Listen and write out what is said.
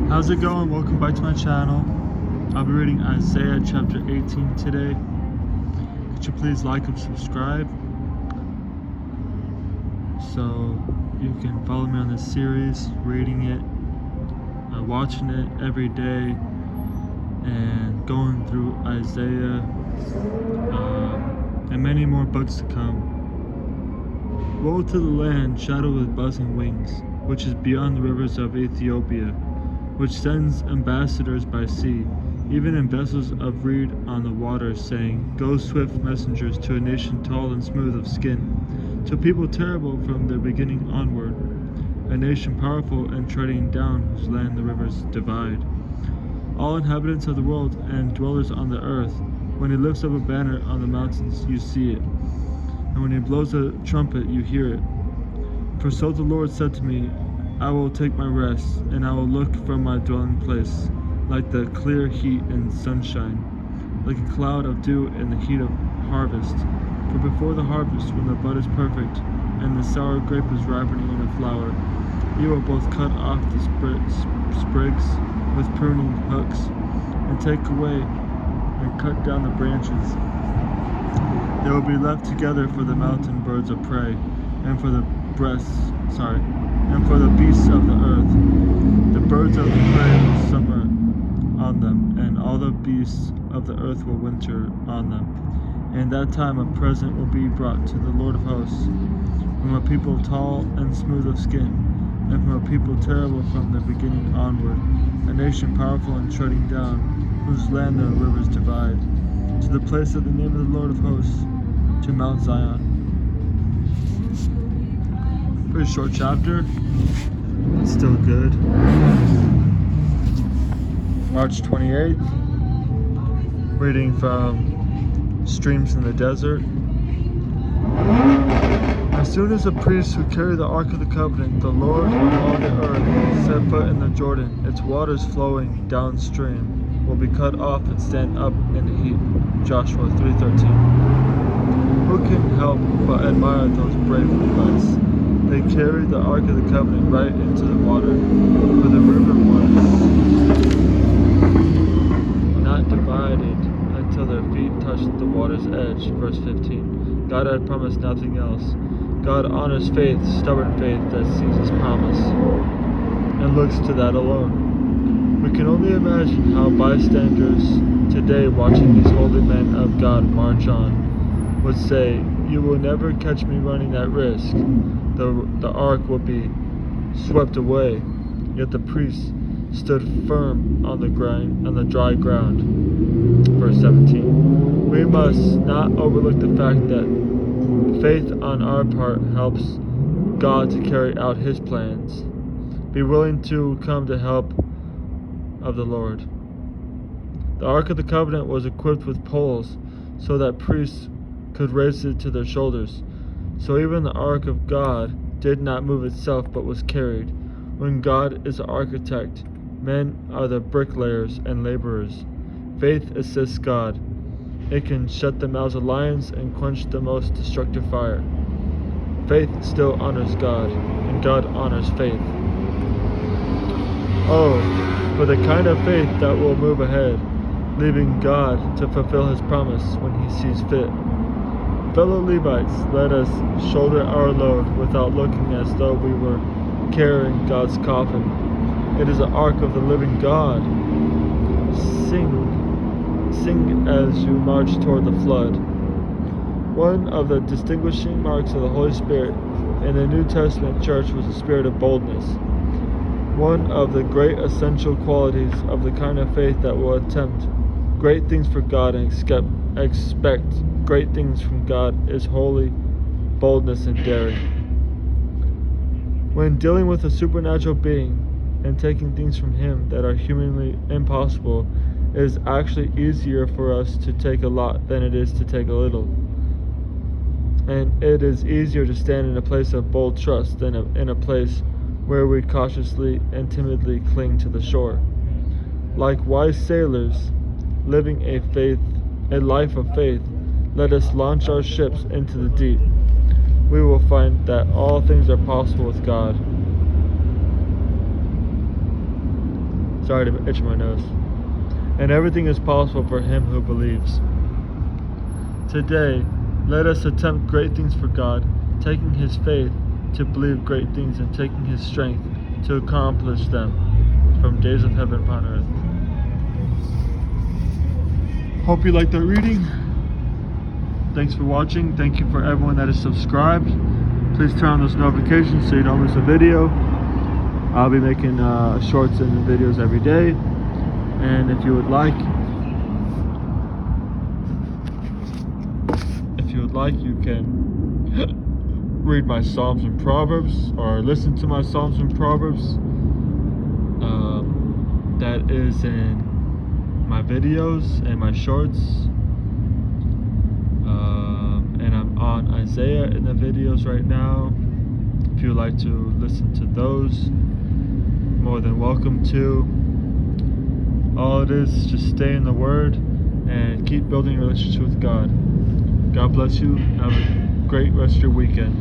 How's it going? Welcome back to my channel. I'll be reading Isaiah chapter 18 today. Could you please like and subscribe so you can follow me on this series, reading it, watching it every day, and going through Isaiah and many more books to come. Woe to the land shadowed with buzzing wings, which is beyond the rivers of Ethiopia, which sends ambassadors by sea, even in vessels of reed on the waters, saying, Go swift messengers to a nation tall and smooth of skin, to people terrible from their beginning onward, a nation powerful and treading down, whose land the rivers divide. All inhabitants of the world and dwellers on the earth, when he lifts up a banner on the mountains, you see it, and when he blows a trumpet, you hear it. For so the Lord said to me, I will take my rest, and I will look from my dwelling place, like the clear heat in sunshine, like a cloud of dew in the heat of harvest. For before the harvest, when the bud is perfect, and the sour grape is ripening in a flower, you will both cut off the sprigs with pruning hooks, and take away and cut down the branches. They will be left together for the mountain birds of prey, and for the and for the beasts of the earth. The birds of the prey will summer on them, and all the beasts of the earth will winter on them. And that time a present will be brought to the Lord of hosts, from a people tall and smooth of skin, and from a people terrible from the beginning onward, a nation powerful and treading down, whose land the rivers divide, to the place of the name of the Lord of hosts, to Mount Zion. Pretty short chapter, it's still good. March 28th, reading from Streams in the Desert. As soon as the priests who carry the Ark of the Covenant, the Lord of all the earth, set foot in the Jordan, its waters flowing downstream will be cut off and stand up in the heat. Joshua 3:13. Who can help but admire those brave Levites? They carried the Ark of the Covenant right into the water, for the river was not divided until their feet touched the water's edge. Verse 15. God had promised nothing else. God honors faith, stubborn faith that sees his promise, and looks to that alone. We can only imagine how bystanders today watching these holy men of God march on would say, You will never catch me running that risk. The ark will be swept away, yet the priests stood firm on the dry ground. Verse 17. We must not overlook the fact that faith on our part helps God to carry out his plans. Be willing to come to help of the Lord. The Ark of the Covenant was equipped with poles so that priests could raise it to their shoulders. So even the Ark of God did not move itself but was carried. When God is the architect, men are the bricklayers and laborers. Faith assists God. It can shut the mouths of lions and quench the most destructive fire. Faith still honors God, and God honors faith. Oh, for the kind of faith that will move ahead, leaving God to fulfill his promise when he sees fit. Fellow Levites, let us shoulder our load without looking as though we were carrying God's coffin. It is the ark of the living God. Sing as you march toward the flood. One of the distinguishing marks of the Holy Spirit in the New Testament church was the spirit of boldness. One of the great essential qualities of the kind of faith that will attempt great things for God and expect great things from God is holy boldness and daring. When dealing with a supernatural being and taking things from him that are humanly impossible, it is actually easier for us to take a lot than it is to take a little. And it is easier to stand in a place of bold trust than in a place where we cautiously and timidly cling to the shore. Like wise sailors living a life of faith, let us launch our ships into the deep. We will find that all things are possible with God. Sorry to itch my nose. And everything is possible for him who believes. Today, let us attempt great things for God, taking his faith to believe great things and taking his strength to accomplish them from Days of Heaven upon Earth. Hope you liked that reading. Thanks for watching. Thank you for everyone that is subscribed. Please turn on those notifications so you don't miss a video. I'll be making shorts and videos every day. And if you would like, you can read my Psalms and Proverbs, or listen to my Psalms and Proverbs. That is in my videos and my shorts. And I'm on Isaiah in the videos right now. If you would like to listen to those, more than welcome to. All it is just stay in the Word and keep building your relationship with God. God bless you. Have a great rest of your weekend.